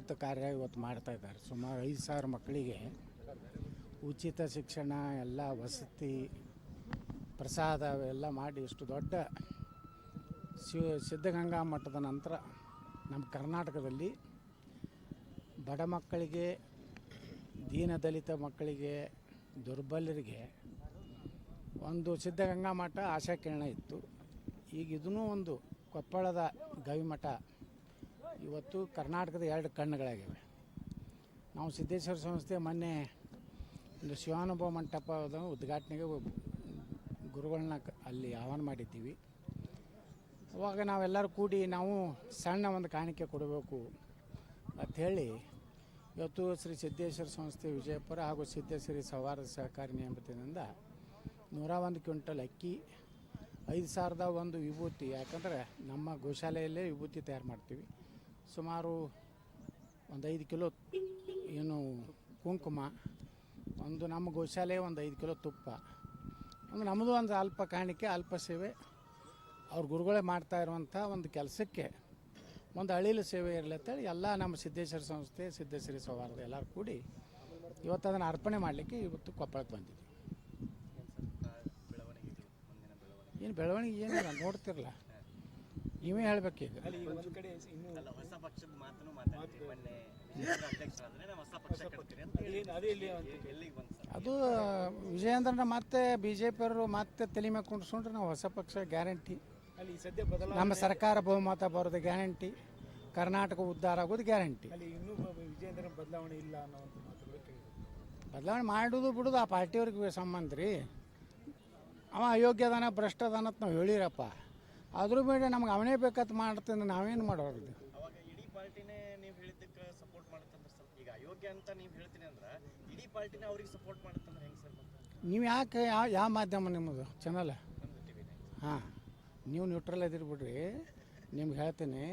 ಅದ್ಭುತ ಕಾರ್ಯ ಇವತ್ತು ಮಾಡ್ತಾ ಇದ್ದಾರೆ. ಸುಮಾರು 5,000 ಮಕ್ಕಳಿಗೆ ಉಚಿತ ಶಿಕ್ಷಣ, ಎಲ್ಲ ವಸತಿ, ಪ್ರಸಾದ ಅವೆಲ್ಲ ಮಾಡಿ ಇಷ್ಟು ದೊಡ್ಡ ಸಿದ್ಧಗಂಗಾ ಮಠದ ನಂತರ ನಮ್ಮ ಕರ್ನಾಟಕದಲ್ಲಿ ಬಡ ಮಕ್ಕಳಿಗೆ, ದೀನದಲಿತ ಮಕ್ಕಳಿಗೆ, ದುರ್ಬಲರಿಗೆ ಒಂದು ಸಿದ್ಧಗಂಗಾ ಮಠ ಆಶಾಕಿರಣ ಇತ್ತು. ಈಗ ಇದೂ ಒಂದು ಕೊಪ್ಪಳದ ಗವಿಮಠ ಇವತ್ತು ಕರ್ನಾಟಕದ 2 ಕಣ್ಣುಗಳಾಗಿವೆ. ನಾವು ಸಿದ್ದೇಶ್ವರ ಸಂಸ್ಥೆ ಮೊನ್ನೆ ಒಂದು ಶಿವಾನುಭವ ಮಂಟಪದ ಉದ್ಘಾಟನೆಗೆ ಗುರುಗಳನ್ನ ಅಲ್ಲಿ ಆಹ್ವಾನ ಮಾಡಿದ್ದೀವಿ. ಅವಾಗ ನಾವೆಲ್ಲರೂ ಕೂಡಿ ನಾವು ಸಣ್ಣ ಒಂದು ಕಾಣಿಕೆ ಕೊಡಬೇಕು ಅಂಥೇಳಿ ಇವತ್ತು ಶ್ರೀ ಸಿದ್ದೇಶ್ವರ ಸಂಸ್ಥೆ ವಿಜಯಪುರ ಹಾಗೂ ಸಿದ್ದೇಶ್ವರಿ ಸೌಹಾರ್ದ ಸಹಕಾರಿ ನಿಯಮಿತದಿಂದ 101 ಕ್ವಿಂಟಲ್ ಅಕ್ಕಿ, 5,000 ವಿಭೂತಿ. ಯಾಕಂದರೆ ನಮ್ಮ ಗೋಶಾಲೆಯಲ್ಲೇ ವಿಭೂತಿ ತಯಾರು ಮಾಡ್ತೀವಿ. ಸುಮಾರು ಒಂದು 5 ಕಿಲೋ ಏನು ಕುಂಕುಮ, ಒಂದು ನಮ್ಮ ಗೋಶಾಲೆ ಒಂದು 5 ಕಿಲೋ ತುಪ್ಪ, ಒಂದು ನಮ್ಮದು ಒಂದು ಅಲ್ಪ ಕಾಣಿಕೆ, ಅಲ್ಪ ಸೇವೆ. ಅವ್ರ ಗುರುಗಳೇ ಮಾಡ್ತಾ ಇರುವಂಥ ಒಂದು ಕೆಲಸಕ್ಕೆ ಒಂದು ಅಳಿಲು ಸೇವೆ ಇರಲತ್ತೇಳಿ ಎಲ್ಲ ನಮ್ಮ ಸಿದ್ದೇಶ್ವರ ಸಂಸ್ಥೆ, ಸಿದ್ದೇಶ್ವರಿ ಸೌಹಾರ್ದ ಎಲ್ಲರೂ ಕೂಡಿ ಇವತ್ತು ಅದನ್ನು ಅರ್ಪಣೆ ಮಾಡಲಿಕ್ಕೆ ಇವತ್ತು ಕೊಪ್ಪಳಕ್ಕೆ ಬಂದಿದ್ವಿ. ಏನು ಬೆಳವಣಿಗೆ ಏನಿಲ್ಲ, ನೋಡ್ತಿರಲ್ಲ, ನೀವೇ ಹೇಳಬೇಕೀಗ. ಅದು ವಿಜಯೇಂದ್ರನ ಮತ್ತೆ BJP ಅವರು ಮತ್ತೆ ತಲೆ ಮೇಲೆ ಕುಂಡ್ಸ್ಕೊಂಡ್ರೆ ನಾವು ಹೊಸ ಪಕ್ಷ ಗ್ಯಾರಂಟಿ. ನಮ್ಮ ಸರ್ಕಾರ ಬಹುಮತ ಬರೋದು ಗ್ಯಾರಂಟಿ, ಕರ್ನಾಟಕ ಉದ್ಧಾರ ಆಗೋದು ಗ್ಯಾರಂಟಿ. ಬದಲಾವಣೆ ಇಲ್ಲ ಅನ್ನೋ ಬದಲಾವಣೆ ಮಾಡೋದು ಬಿಡೋದು ಆ ಪಾರ್ಟಿಯವ್ರಿಗೆ ಸಂಬಂಧ ರೀ. ಅವ ಅಯೋಗ್ಯದಾನ, ಭ್ರಷ್ಟದಾನ ಅಂತ ನಾವು ಹೇಳಿರಪ್ಪ. ಅದ್ರ ಮೇಲೆ ನಮ್ಗೆ ಅವನೇ ಬೇಕಂತ ಮಾಡ್ತಂದ್ರೆ ನಾವೇನು ಮಾಡೋದು? ಇಡೀ ಪಾರ್ಟಿನೇ ನೀವು ಹೇಳಿದ್ದಕ್ಕೆ ಸಪೋರ್ಟ್ ಮಾಡುತ್ತಂದ್ರೆ ಸ್ವಲ್ಪ ಈಗ ಅಯೋಗ್ಯ ಅಂತ ನೀವು ಹೇಳ್ತೀನಿ ಅಂದ್ರೆ ಇಡೀ ಪಾರ್ಟಿನೇ ಅವ್ರಿಗೆ ಸಪೋರ್ಟ್ ಮಾಡುತ್ತಂದ್ರೆ ಹೆಂಗೆ ಸರ್? ನೀವು ಯಾಕೆ ಯಾವ ಮಾಧ್ಯಮ ನಿಮ್ಮದು ಚಾನಲ್? ಹಾಂ, ನೀವು ನ್ಯೂಟ್ರಲ್ ಇದ್ದೀರಿ ಬಿಡ್ರಿ. ನಿಮ್ಗೆ ಹೇಳ್ತೀನಿ,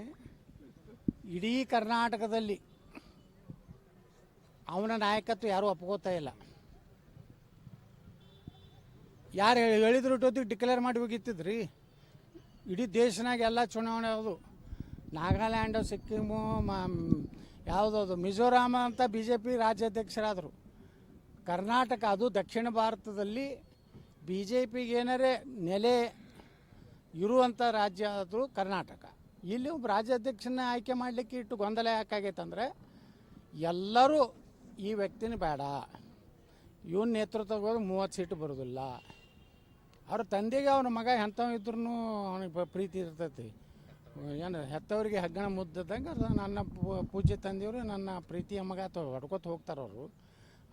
ಇಡೀ ಕರ್ನಾಟಕದಲ್ಲಿ ಅವನ ನಾಯಕತ್ವ ಯಾರೂ ಒಪ್ಕೋತಾ ಇಲ್ಲ. ಯಾರು ಹೇಳಿದ್ರು ಟೊತ್ತಿಗೆ ಡಿಕ್ಲೇರ್ ಮಾಡಿ ಹೋಗಿತ್ತಿದ್ರಿ. ಇಡೀ ದೇಶನಾಗ ಎಲ್ಲ ಚುನಾವಣೆ ಅದು. ನಾಗಾಲ್ಯಾಂಡು, ಸಿಕ್ಕಿಮು, ಯಾವುದದು ಮಿಜೋರಾಮ ಅಂತ BJP ರಾಜ್ಯಾಧ್ಯಕ್ಷರಾದರು. ಕರ್ನಾಟಕ, ಅದು ದಕ್ಷಿಣ ಭಾರತದಲ್ಲಿ BJPಗೆ ಏನಾರೇ ನೆಲೆ ಇರುವಂಥ ರಾಜ್ಯ ಆದರೂ ಕರ್ನಾಟಕ. ಇಲ್ಲಿ ಒಬ್ಬ ರಾಜ್ಯಾಧ್ಯಕ್ಷನ ಆಯ್ಕೆ ಮಾಡಲಿಕ್ಕೆ ಇಟ್ಟು ಗೊಂದಲ ಯಾಕಾಗೈತಂದರೆ ಎಲ್ಲರೂ ಈ ವ್ಯಕ್ತಿನ ಬೇಡ, ಇವನ ನೇತೃತ್ವಕ್ಕೆ 30 ಸೀಟು ಬರೋದಿಲ್ಲ. ಅವ್ರ ತಂದೆಗೆ ಅವನ ಮಗ ಎಂಥವ್ ಇದ್ರೂ ಅವನಿಗೆ ಪ್ರೀತಿ ಇರ್ತೈತಿ. ಏನು ಹೆತ್ತವರಿಗೆ ಹೆಗ್ಗಣ ಮುದ್ದಂಗೆ ನನ್ನ ಪೂಜ್ಯ ತಂದೆಯವರು ನನ್ನ ಪ್ರೀತಿಯ ಮಗ ಅಥವಾ ಹೊಡ್ಕೊತ ಹೋಗ್ತಾರವರು.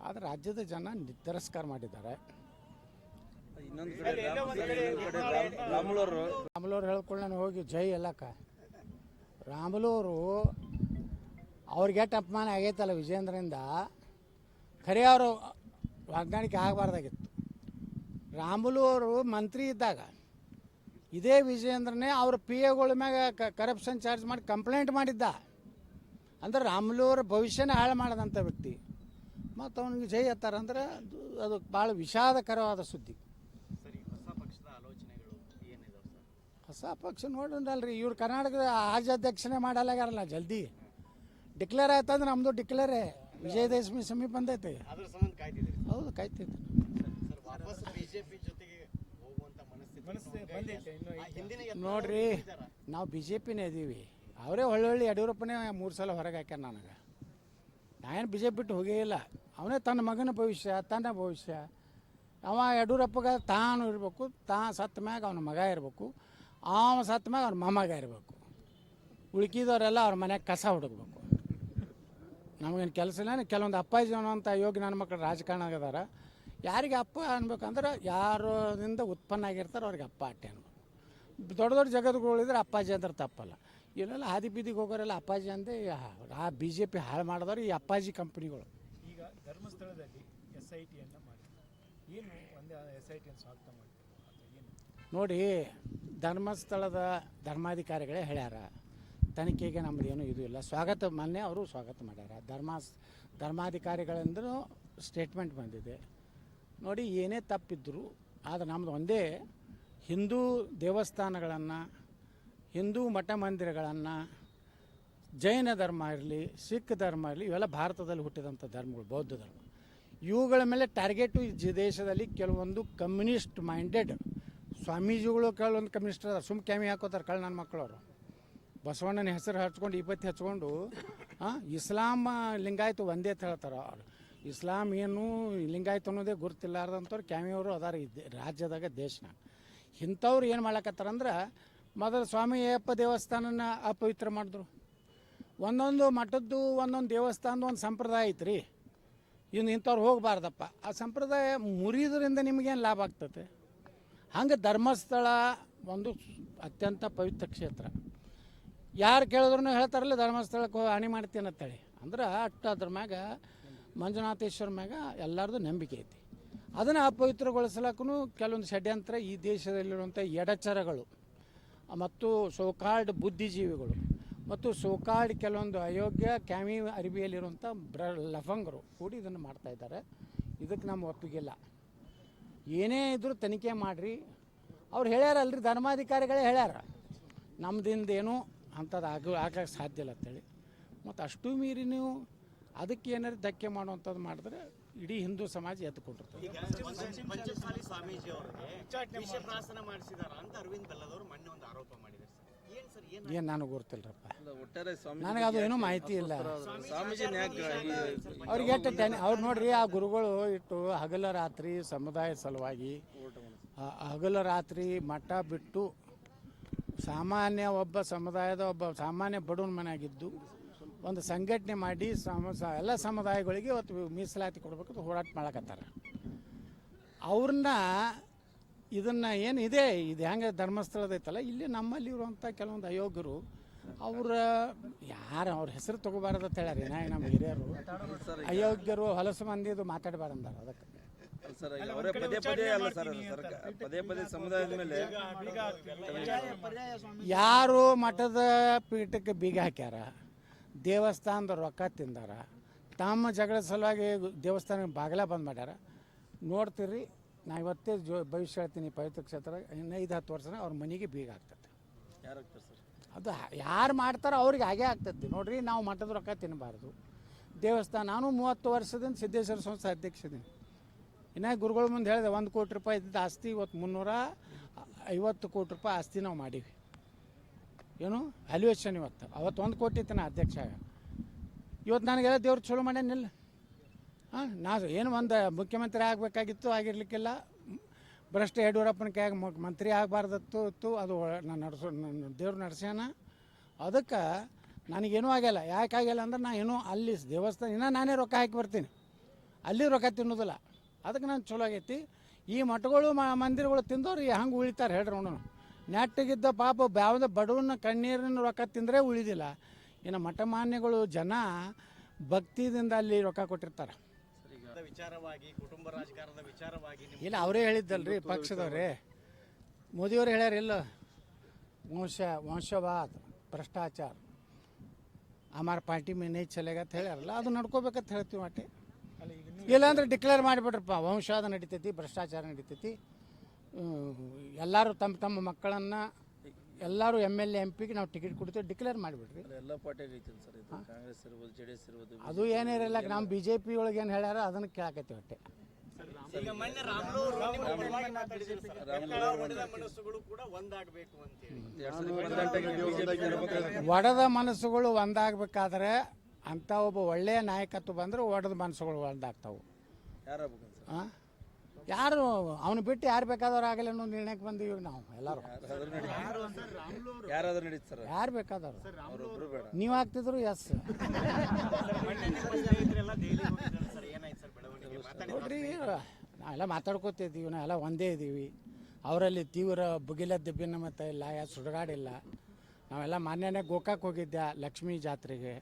ಆದರೆ ರಾಜ್ಯದ ಜನ ತಿರಸ್ಕಾರ ಮಾಡಿದ್ದಾರೆ. ರಾಮುಲವ್ರು ಹೇಳ್ಕೊಳ್ಳ ಹೋಗಿ ಜೈ ಎಲ್ಲಕ್ಕ. ರಾಮುಲವರು ಅವ್ರಿಗೆ ಎಷ್ಟು ಅಪಮಾನ ಆಗೈತಲ್ಲ ವಿಜೇಂದ್ರನಿಂದ, ಖರೆ ಅವರು ವಾಗ್ದಾನಿಕೆ ಆಗಬಾರ್ದಾಗಿತ್ತು. ರಾಮುಲು ಅವರು ಮಂತ್ರಿ ಇದ್ದಾಗ ಇದೇ ವಿಜೇಂದ್ರನೇ ಅವ್ರ PAಗಳ ಮ್ಯಾಗ ಕರಪ್ಷನ್ ಚಾರ್ಜ್ ಮಾಡಿ ಕಂಪ್ಲೇಂಟ್ ಮಾಡಿದ್ದ. ಅಂದ್ರೆ ರಾಮುಲು ಅವರ ಭವಿಷ್ಯನೇ ಹಾಳು ಮಾಡದಂಥ ವ್ಯಕ್ತಿ. ಮತ್ತು ಅವನಿಗೆ ಜೈ ಎತ್ತಾರಂದ್ರೆ ಅದು ಭಾಳ ವಿಷಾದಕರವಾದ ಸುದ್ದಿ. ಹೊಸ ಪಕ್ಷ ನೋಡಲ್ರಿ, ಇವ್ರು ಕರ್ನಾಟಕದ ರಾಜ್ಯಾಧ್ಯಕ್ಷನೇ ಮಾಡಲಾಗ್ಯಾರಲ್ಲ. ಜಲ್ದಿ ಡಿಕ್ಲೇರ್ ಆಯ್ತಂದ್ರೆ ನಮ್ಮದು ಡಿಕ್ಲೇರೇ. ವಿಜಯದಶಮಿ ಸಮೀಪ ಬಂದೈತೆ. ಹೌದು, ಕಾಯ್ತೈತೆ. ನೋಡ್ರಿ, ನಾವು BJPನೇ ಇದ್ದೀವಿ. ಅವರೇ ಒಳ್ಳೊಳ್ಳೆ ಯಡಿಯೂರಪ್ಪನೇ 3 ಸಲ ಹೊರಗೆ ಹಾಕ್ಯಾರ ನನಗೆ. ನಾನೇನು BJP ಬಿಟ್ಟು ಹೋಗೇ ಇಲ್ಲ. ಅವನೇ ತನ್ನ ಮಗನ ಭವಿಷ್ಯ, ತನ್ನ ಭವಿಷ್ಯ. ಅವ ಯಡಿಯೂರಪ್ಪಗೆ ತಾನು ಇರಬೇಕು, ಸತ್ತ ಮ್ಯಾಗ ಅವನ ಮಗ ಇರಬೇಕು, ಅವ ಸತ್ತ ಮ್ಯಾಗ ಅವ್ನ ಮೊಮ್ಮಗ ಇರಬೇಕು. ಉಳ್ಕಿದವರೆಲ್ಲ ಅವ್ರ ಮನೆಗೆ ಕಸ ಹುಡುಕ್ಬೇಕು. ನಮಗೇನು ಕೆಲಸ ಇಲ್ಲ. ಕೆಲವೊಂದು ಅಪ್ಪಾಜಿ ಅನ್ನೋಂಥ ಯೋಗ್ಯ ನನ್ನ ಮಕ್ಕಳು ರಾಜಕಾರಣದಾರ. ಯಾರಿಗೆ ಅಪ್ಪ ಅನ್ಬೇಕಂದ್ರೆ ಯಾರಿಂದ ಉತ್ಪನ್ನ ಆಗಿರ್ತಾರೆ ಅವ್ರಿಗೆ ಅಪ್ಪ ಅಟ್ಟೆ ಅನ್ಬೇಕು. ದೊಡ್ಡ ದೊಡ್ಡ ಜಗತ್ತುಗಳಿದ್ರೆ ಅಪ್ಪಾಜಿ ಅಂದ್ರೆ ತಪ್ಪಲ್ಲ. ಇಲ್ಲೆಲ್ಲ ಹಾದಿ ಬೀದಿಗೆ ಹೋಗೋರೆಲ್ಲ ಅಪ್ಪಾಜಿ ಅಂದೆ. ಆ BJP ಹಾಳು ಮಾಡಿದವರು ಈ ಅಪ್ಪಾಜಿ ಕಂಪ್ನಿಗಳು. ಈಗ ಧರ್ಮಸ್ಥಳದಲ್ಲಿ SITಯನ್ನು ಮಾಡಿ ಏನು ಒಂದು SITಯನ್ನು ಸ್ವಾಗತ ಮಾಡ್ತಾರೆ ನೋಡಿ, ಧರ್ಮಸ್ಥಳದ ಧರ್ಮಾಧಿಕಾರಿಗಳೇ ಹೇಳ್ಯಾರ, ತನಿಖೆಗೆ ನಮ್ಮದು ಏನೂ ಇದು ಇಲ್ಲ. ಸ್ವಾಗತ ಮೊನ್ನೆ ಅವರು ಸ್ವಾಗತ ಮಾಡ್ಯಾರ. ಧರ್ಮಾಧಿಕಾರಿಗಳಿಂದಲೂ ಸ್ಟೇಟ್ಮೆಂಟ್ ಬಂದಿದೆ. ನೋಡಿ, ಏನೇ ತಪ್ಪಿದ್ರು ಆದರೆ ನಮ್ಮದು ಒಂದೇ, ಹಿಂದೂ ದೇವಸ್ಥಾನಗಳನ್ನು, ಹಿಂದೂ ಮಠ ಮಂದಿರಗಳನ್ನು ಜೈನ ಧರ್ಮ ಇರಲಿ, ಸಿಖ್ ಧರ್ಮ ಇರಲಿ, ಇವೆಲ್ಲ ಭಾರತದಲ್ಲಿ ಹುಟ್ಟಿದಂಥ ಧರ್ಮಗಳು, ಬೌದ್ಧ ಧರ್ಮ. ಇವುಗಳ ಮೇಲೆ ಟಾರ್ಗೆಟು ಈ ದೇಶದಲ್ಲಿ ಕೆಲವೊಂದು ಕಮ್ಯುನಿಸ್ಟ್ ಮೈಂಡೆಡ್ ಸ್ವಾಮೀಜಿಗಳು ಕೆಲವೊಂದು ಕಮ್ಯುನಿಸ್ಟ್ ಅದ, ಸುಮ್ಮ ಕ್ಯಾಮಿ ಹಾಕೋತಾರೆ ಕಳ್ಳ ನನ್ನ ಮಕ್ಕಳವರು. ಬಸವಣ್ಣನ ಹೆಸರು ಹಚ್ಕೊಂಡು ವಿಪತ್ತಿ ಹಚ್ಕೊಂಡು ಇಸ್ಲಾಂ ಲಿಂಗಾಯತು ಒಂದೇ ಅಂತ ಹೇಳ್ತಾರೆ. ಅವ್ರು ಇಸ್ಲಾಂ ಏನು ಲಿಂಗಾಯತು ಅನ್ನೋದೇ ಗುರುತಿಲ್ಲಾರ್ದಂಥವ್ರು ಕ್ಯಾಮಿಯವರು ಅದಾರ ಈ ರಾಜ್ಯದಾಗ, ದೇಶನಾಗ. ಇಂಥವ್ರು ಏನು ಮಾಡ್ಲಕತ್ತಾರಂದ್ರೆ, ಮೊದಲು ಸ್ವಾಮಿ ಅಯ್ಯಪ್ಪ ದೇವಸ್ಥಾನನ ಅಪವಿತ್ರ ಮಾಡಿದ್ರು. ಒಂದೊಂದು ಮಠದ್ದು ಒಂದೊಂದು ದೇವಸ್ಥಾನದ ಒಂದು ಸಂಪ್ರದಾಯ ಐತ್ರಿ, ಇಂಥವ್ರು ಹೋಗಬಾರ್ದಪ್ಪ. ಆ ಸಂಪ್ರದಾಯ ಮುರಿಯೋದ್ರಿಂದ ನಿಮಗೇನು ಲಾಭ ಆಗ್ತದೆ? ಹಂಗೆ ಧರ್ಮಸ್ಥಳ ಒಂದು ಅತ್ಯಂತ ಪವಿತ್ರ ಕ್ಷೇತ್ರ. ಯಾರು ಕೇಳಿದ್ರು ಹೇಳ್ತಾರಲ್ಲ ಧರ್ಮಸ್ಥಳಕ್ಕೆ ಹಾನಿ ಮಾಡ್ತೀನಿ ಅಂತೇಳಿ. ಅಂದ್ರೆ ಅಷ್ಟು ಅದ್ರ ಮ್ಯಾಗ ಮಂಜುನಾಥೇಶ್ವರ ಮ್ಯಾಗ ಎಲ್ಲರದು ನಂಬಿಕೆ ಐತಿ. ಅದನ್ನು ಅಪವಿತ್ರಗೊಳಿಸ್ಲಕ್ಕೂ ಕೆಲವೊಂದು ಷಡ್ಯಂತ್ರ ಈ ದೇಶದಲ್ಲಿರುವಂಥ ಎಡಚರಗಳು ಮತ್ತು ಸೋಕಾಲ್ಡ್ ಬುದ್ಧಿಜೀವಿಗಳು ಮತ್ತು ಸೋಕಾಲ್ಡ್ ಕೆಲವೊಂದು ಅಯೋಗ್ಯ ಕ್ಯಾಮಿ ಅರಿವಿಯಲ್ಲಿರುವಂಥ ಲಫಂಗರು ಕೂಡಿ ಇದನ್ನು ಮಾಡ್ತಾಯಿದ್ದಾರೆ. ಇದಕ್ಕೆ ನಮ್ಮ ಒಪ್ಪಿಗಿಲ್ಲ. ಏನೇ ಇದ್ರೂ ತನಿಖೆ ಮಾಡಿರಿ. ಅವ್ರು ಹೇಳ್ಯಾರಲ್ರಿ, ಧರ್ಮಾಧಿಕಾರಿಗಳೇ ಹೇಳ್ಯಾರ ನಮ್ದಿಂದ ಏನೂ ಅಂಥದ್ದು ಆಗಕ್ಕೆ ಸಾಧ್ಯ ಇಲ್ಲ ಅಂತೇಳಿ. ಮತ್ತು ಅಷ್ಟು ಮೀರಿ ನೀವು ಅದಕ್ಕೆ ಏನಾರು ಧಕ್ಕೆ ಮಾಡುವಂಥದ್ದು ಮಾಡಿದ್ರೆ ಇಡೀ ಹಿಂದೂ ಸಮಾಜ ಎದ್ದುಕೊಂಡಿರ್ತದೆ. ಪಂಚಮಸಾಲಿ ಸ್ವಾಮೀಜಿ ಅವರಿಗೆ ವಿಷಪ್ರಾಶನ ಮಾಡಿಸಿದಾರ ಅಂತ ಅರವಿಂದ್ ಬೆಲ್ಲದವರು ಮೊನ್ನೆ ಒಂದು ಆರೋಪ ಮಾಡಿದ್ದಾರೆ ಸರ್. ಏನು ನನಗೆ ಗೊತ್ತಿಲ್ಲರಪ್ಪ, ನನಗೆ ಅದು ಏನೂ ಮಾಹಿತಿ ಇಲ್ಲ. ಅವ್ರಿಗೆ ಅವ್ರು ನೋಡ್ರಿ, ಆ ಗುರುಗಳು ಇಟ್ಟು ಹಗಲ ರಾತ್ರಿ ಸಮುದಾಯ ಸಲುವಾಗಿ ಹಗಲ ರಾತ್ರಿ ಮಠ ಬಿಟ್ಟು ಸಾಮಾನ್ಯ ಒಬ್ಬ ಸಮುದಾಯದ ಒಬ್ಬ ಸಾಮಾನ್ಯ ಬಡವನ ಮನೆಯಾಗಿದ್ದು ಒಂದು ಸಂಘಟನೆ ಮಾಡಿ ಎಲ್ಲ ಸಮುದಾಯಗಳಿಗೆ ಇವತ್ತು ಮೀಸಲಾತಿ ಕೊಡ್ಬೇಕಂತ ಹೋರಾಟ ಮಾಡಕತ್ತಾರೆ. ಅವ್ರನ್ನ ಇದನ್ನು ಏನಿದೆ ಇದು ಹೆಂಗೆ ಧರ್ಮಸ್ಥಳದ ಐತಲ್ಲ, ಇಲ್ಲಿ ನಮ್ಮಲ್ಲಿ ಇರುವಂಥ ಕೆಲವೊಂದು ಅಯೋಗ್ಯರು ಅವ್ರ ಅವ್ರ ಹೆಸರು ತೊಗೋಬಾರ್ದು ಅಂತ ಹೇಳ್ಯಾರಿ. ನಮ್ಮ ಹಿರಿಯರು ಅಯೋಗ್ಯರು ಹೊಲಸು ಮಂದಿದು ಮಾತಾಡಬಾರ್ದಾರ. ಅದಕ್ಕೆ ಯಾರು ಮಠದ ಪೀಠಕ್ಕೆ ಬೀಗ ಹಾಕ್ಯಾರ, ದೇವಸ್ಥಾನದ ರೊಕ್ಕ ತಿಂದಾರ, ತಮ್ಮ ಜಗಳ ಸಲುವಾಗಿ ದೇವಸ್ಥಾನ ಬಾಗಿಲ ಬಂದ್ ಮಾಡ್ಯಾರ, ನೋಡ್ತೀರಿ. ನಾ ಇವತ್ತೇ ಭವಿಷ್ಯ ಹೇಳ್ತೀನಿ, ಪವಿತ್ರ ಕ್ಷೇತ್ರ ಇನ್ನು 5-10 ವರ್ಷ ಅವ್ರ ಮನೆಗೆ ಬೀಗ ಆಗ್ತದೆ. ಅದು ಯಾರು ಮಾಡ್ತಾರೋ ಅವ್ರಿಗೆ ಹಾಗೆ ಆಗ್ತದೆ ನೋಡ್ರಿ. ನಾವು ಮಠದ ರೊಕ್ಕ ತಿನ್ನಬಾರ್ದು. ದೇವಸ್ಥಾನ ನಾನು 30 ವರ್ಷದಿಂದ ಸಿದ್ದೇಶ್ವರ ಸಂಸ್ಥೆ ಅಧ್ಯಕ್ಷದೀನಿ. ಇನ್ನು ಗುರುಗಳ ಮುಂದೆ ಹೇಳಿದೆ, 1 ಕೋಟಿ ರೂಪಾಯಿ ಇದ್ದಿದ್ದು ಆಸ್ತಿ ಇವತ್ತು 350 ಕೋಟಿ ರೂಪಾಯಿ ಆಸ್ತಿ ನಾವು ಮಾಡೀವಿ. ಏನು ವ್ಯಾಲ್ಯೂಯೇಷನ್ ಇವತ್ತು, ಅವತ್ತು 1 ಕೋಟಿ ಇತ್ತು ನಾ ಅಧ್ಯಕ್ಷ. ಇವತ್ತು ನನಗೆಲ್ಲ ದೇವ್ರು ಚಲೋ ಮಾಡ್ಯಾನಿಲ್ಲ. ನಾನು ಏನು ಒಂದು ಮುಖ್ಯಮಂತ್ರಿ ಆಗಬೇಕಾಗಿತ್ತು, ಆಗಿರ್ಲಿಕ್ಕಿಲ್ಲ. ಭ್ರಷ್ಟ ಯಡಿಯೂರಪ್ಪನ ಕೈಯಾಗ ಮಂತ್ರಿ ಆಗಬಾರ್ದತ್ತು. ಅದು ನಾನು ದೇವ್ರು ನಡೆಸ್ಯಾನ. ಅದಕ್ಕೆ ನನಗೇನೂ ಆಗ್ಯಾಲ. ಯಾಕೆ ಆಗ್ಯಾಲ ಅಂದ್ರೆ ನಾ ಏನೋ ಅಲ್ಲಿ ದೇವಸ್ಥಾನ ಇನ್ನೂ ನಾನೇ ರೊಕ್ಕ ಹಾಕಿ ಬರ್ತೀನಿ, ಅಲ್ಲಿ ರೊಕ್ಕ ತಿನ್ನೋದಿಲ್ಲ. ಅದಕ್ಕೆ ನಾನು ಚಲೋ ಆಗೈತಿ. ಈ ಮಠಗಳು ಮಂದಿರಗಳು ತಿಂದವ್ರು ಹಂಗೆ ಉಳಿತಾರೆ ಹೇಳ್ರಿ. ನೋಡೋಣ, ನೆಟ್ಟಗಿದ್ದ ಪಾಪ ಯಾವುದೇ ಬಡವನ ಕಣ್ಣೀರಿನ ರೊಕ್ಕ ತಿಂದರೆ ಉಳಿದಿಲ್ಲ. ಇನ್ನು ಮಠಮಾನ್ಯಗಳು ಜನ ಭಕ್ತಿದಿಂದ ಅಲ್ಲಿ ರೊಕ್ಕ ಕೊಟ್ಟಿರ್ತಾರೆ. ವಿಚಾರವಾಗಿ ಕುಟುಂಬ ರಾಜಕಾರಣದ ವಿಚಾರವಾಗಿ ಇಲ್ಲ, ಅವರೇ ಹೇಳಿದ್ದಲ್ರಿ, ಪಕ್ಷದವ್ರೆ ಮೋದಿಯವ್ರು ಹೇಳ್ಯಾರ. ಇಲ್ಲ, ವಂಶವಾದ ಭ್ರಷ್ಟಾಚಾರ ಹಮಾರ ಪಾರ್ಟಿ ಮೇ ನೈ ಚಲೇಗ ಅಂತ ಹೇಳ್ಯಾರಲ್ಲ, ಅದು ನಡ್ಕೋಬೇಕಂತ ಹೇಳ್ತೀವಿ. ಮಾಟಿ ಇಲ್ಲಾಂದ್ರೆ ಡಿಕ್ಲೇರ್ ಮಾಡಿಬಿಟ್ರಪ್ಪ, ವಂಶವಾದ ನಡಿತೈತಿ, ಭ್ರಷ್ಟಾಚಾರ ನಡಿತೈತಿ. ಎಲ್ಲರೂ ತಮ್ಮ ಮಕ್ಕಳನ್ನು ಎಲ್ಲರೂ MLA MP ನಾವು ಟಿಕೆಟ್ ಕೊಡ್ತೀವಿ ಡಿಕ್ಲೇರ್ ಮಾಡಿಬಿಡ್ರಿ. ಎಲ್ಲ ಪಾರ್ಟಿಯಾಗ ಐತಿ ಸರ್ ಇದು, ಕಾಂಗ್ರೆಸ್ ಇರ್ಬೋದು, JDS ಇರ್ಬೋದು. ಅದು ಏನಿರಲ್ಲ, ನಮ್ಮ BJP ಒಳಗೆ ಏನು ಹೇಳ್ಯಾರ ಅದನ್ನು ಕೇಳಾಕತ್ತೀವಿ ಅಷ್ಟೇ. ಈಗ ಮೊನ್ನೆ ಮನಸ್ಸುಗಳು ಕೂಡ ಒಂದಾಗಬೇಕು ಅಂತೇಳಿ, ಒಡೆದ ಮನಸ್ಸುಗಳು ಒಂದಾಗಬೇಕಾದ್ರೆ ಅಂಥ ಒಬ್ಬ ಒಳ್ಳೆಯ ನಾಯಕತ್ವ ಬಂದರೆ ಒಡೆದ ಮನಸ್ಸುಗಳು ಒಂದಾಗ್ತಾವೆ. ಯಾರು ಅವನು ಬಿಟ್ಟು ಯಾರು ಬೇಕಾದವ್ರು ಆಗಲ್ಲ ಅನ್ನೋ ನಿರ್ಣಯಕ್ಕೆ ಬಂದೀವಿ ನಾವು ಎಲ್ಲರೂ. ಯಾರು ಬೇಕಾದವ್ರು ನೀವು ಆಗ್ತಿದ್ರು. ಎಸ್ ನೋಡ್ರಿ, ನಾವೆಲ್ಲ ಮಾತಾಡ್ಕೋತಿದ್ದೀವಿ, ನಾವೆಲ್ಲ ಒಂದೇ ಇದ್ದೀವಿ. ಅವರಲ್ಲಿ ತೀವ್ರ ಭುಗಿಲದ್ದು ಭಿನ್ನಮತ ಇಲ್ಲ, ಯಾರು ಸುಡುಗಾಡಿಲ್ಲ. ನಾವೆಲ್ಲ ಮಾನ್ಯನೇ ಗೋಕಾಕ್ ಹೋಗಿದ್ದೆ ಲಕ್ಷ್ಮೀ ಜಾತ್ರೆಗೆ,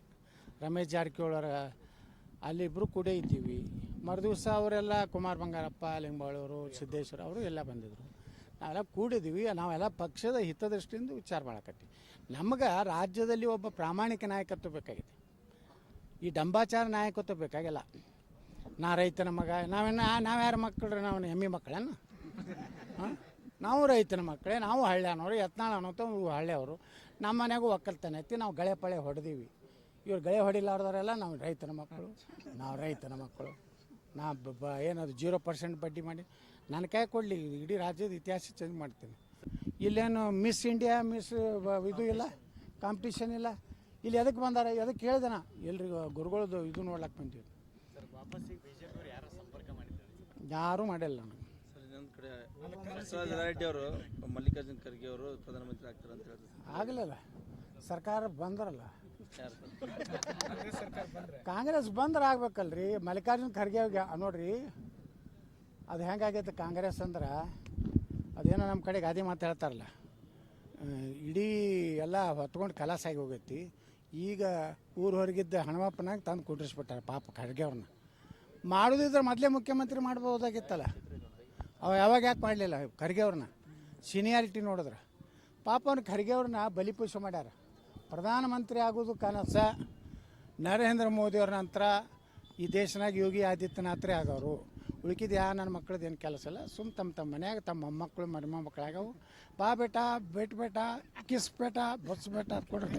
ರಮೇಶ್ ಜಾರಕಿಹೊಳಿ ಅಲ್ಲಿಬ್ಬರು ಕೂಡ ಇದ್ದೀವಿ. ಮರುದಿವಸ ಅವರೆಲ್ಲ ಕುಮಾರ್ ಬಂಗಾರಪ್ಪ, ಲಿಂಬಾಳವರು, ಸಿದ್ದೇಶ್ವರ ಅವರು ಎಲ್ಲ ಬಂದಿದ್ದರು. ನಾವೆಲ್ಲ ಕೂಡಿದ್ದೀವಿ. ನಾವೆಲ್ಲ ಪಕ್ಷದ ಹಿತದೃಷ್ಟಿಯಿಂದ ವಿಚಾರ ಮಾಡಕತ್ತೀವಿ. ನಮ್ಗೆ ರಾಜ್ಯದಲ್ಲಿ ಒಬ್ಬ ಪ್ರಾಮಾಣಿಕ ನಾಯಕತ್ವ ಬೇಕಾಗಿದೆ, ಈ ಡಂಬಾಚಾರ ನಾಯಕತ್ವ ಬೇಕಾಗಿಲ್ಲ. ನಾ ರೈತನ ಮಗ, ನಾವು ಯಾರ ಮಕ್ಕಳ್ರಿ? ನಾವು ಎಮ್ಮೆ ಮಕ್ಕಳೇನು? ನಾವು ರೈತನ ಮಕ್ಕಳೇ, ನಾವು ಹಳ್ಳಿಯನವರು, ಯತ್ನಾಳ್ ಅನ್ನೋದು ಹಳ್ಳಿಯವರು. ನಮ್ಮ ಮನೆಗೂ ಒಕ್ಕಲ್ತನ ಐತಿ, ನಾವು ಗಳೆ ಪಳೆ ಹೊಡೆದೀವಿ. ಇವ್ರು ಗಳೆ ಹೊಡಿಲಾರ್ದವರೆಲ್ಲ ನಾವು ರೈತನ ಮಕ್ಕಳು ಏನದು 0% ಬಡ್ಡಿ ಮಾಡಿ ನನ್ನ ಕೈ ಕೊಡಲಿ ಇಡೀ ರಾಜ್ಯದ ಇತಿಹಾಸ ಚೇಂಜ್ ಮಾಡ್ತೀನಿ. ಇಲ್ಲೇನು ಮಿಸ್ ಇಂಡಿಯಾ ಇದು ಇಲ್ಲ, ಕಾಂಪಿಟೇಷನ್ ಇಲ್ಲ. ಇಲ್ಲಿ ಎದಕ್ಕೆ ಬಂದಾರ, ಎದಕ್ಕೆ ಕೇಳಿದೆ ನಾ ಎಲ್ರಿಗೂ ಗುರುಗಳದ್ದು ಇದು ನೋಡ್ಲಕ್ಕೆ ಬಂದೀವಿ. ಸರ್ ವಾಪಸ್ಸಿಗೆ ಬಿಜೆಪಿ ಅವರು ಯಾರು ಸಂಪರ್ಕ ಮಾಡಿದ್ದಾರೆ? ಯಾರೂ ಮಾಡಿಲ್ಲ ನನಗೆ. ಸರ್ ಇನ್ನೊಂದು ಕಡೆ ಬಸವರಾಜ ರೆಡ್ಡಿ ಅವರು ಮಲ್ಲಿಕಾರ್ಜುನ್ ಖರ್ಗೆ ಅವರು ಪ್ರಧಾನಮಂತ್ರಿ ಆಗ್ತಾರೆ ಅಂತ ಹೇಳಿದ್ರು. ಆಗಲಿಲ್ಲ, ಸರ್ಕಾರ ಬಂದ್ರಲ್ಲ, ಯಾರು ಸರ್? ಕಾಂಗ್ರೆಸ್ ಸರ್ಕಾರ ಬಂದರೆ ಕಾಂಗ್ರೆಸ್ ಬಂದ್ರೆ ಆಗ್ಬೇಕಲ್ರಿ. ಮಲ್ಲಿಕಾರ್ಜುನ್ ಖರ್ಗೆ ನೋಡ್ರಿ, ಅದು ಹೆಂಗಾಗೈತೆ ಕಾಂಗ್ರೆಸ್ ಅಂದ್ರೆ, ಅದೇನೋ ನಮ್ಮ ಕಡೆ ಗಾದಿ ಮಾತು ಹೇಳ್ತಾರಲ್ಲ, ಇಡೀ ಎಲ್ಲ ಹೊತ್ಕೊಂಡು ಕಲಾಸಾಗಿ ಹೋಗೈತಿ. ಈಗ ಊರು ಹೊರಗಿದ್ದ ಹನುಮಪ್ಪನಾಗ ತಂದು ಕುಂಡ್ರಿಸ್ಬಿಟ್ಟಾರೆ ಪಾಪ ಖರ್ಗೆ ಅವ್ರನ್ನ. ಮಾಡೋದಿದ್ರೆ ಮೊದಲೇ ಮುಖ್ಯಮಂತ್ರಿ ಮಾಡ್ಬೋದಾಗಿತ್ತಲ್ಲ, ಅವ ಯಾವಾಗ ಯಾಕೆ ಮಾಡಲಿಲ್ಲ ಖರ್ಗೆ ಅವ್ರನ್ನ? ಸೀನಿಯಾರಿಟಿ ನೋಡಿದ್ರೆ ಪಾಪ ಅವ್ನ ಖರ್ಗೆ ಅವ್ರನ್ನ ಬಲಿಪೂಷ ಮಾಡ್ಯಾರ. ಪ್ರಧಾನಮಂತ್ರಿ ಆಗೋದು ಕನಸ ನರೇಂದ್ರ ಮೋದಿಯವ್ರ ನಂತರ ಈ ದೇಶನಾಗ ಯೋಗಿ ಆದಿತ್ಯನಾಥ್ರೇ ಆಗೋರು. ಉಳ್ಕಿದ್ದು ನನ್ನ ಮಕ್ಕಳದ್ದು ಏನು ಕೆಲಸ ಇಲ್ಲ, ಸುಮ್ಮ ತಮ್ಮ ಮನ್ಯಾಗ ತಮ್ಮ ಮೊಮ್ಮಕ್ಕಳು ಮೊಮ್ಮಕ್ಕಳಾಗವು. ಬಾ ಬೇಟ, ಬೇಟ ಕಿಸ್ ಬೇಟ, ಬಸ್ ಬೇಟ ಕೊಡ್ರಿ.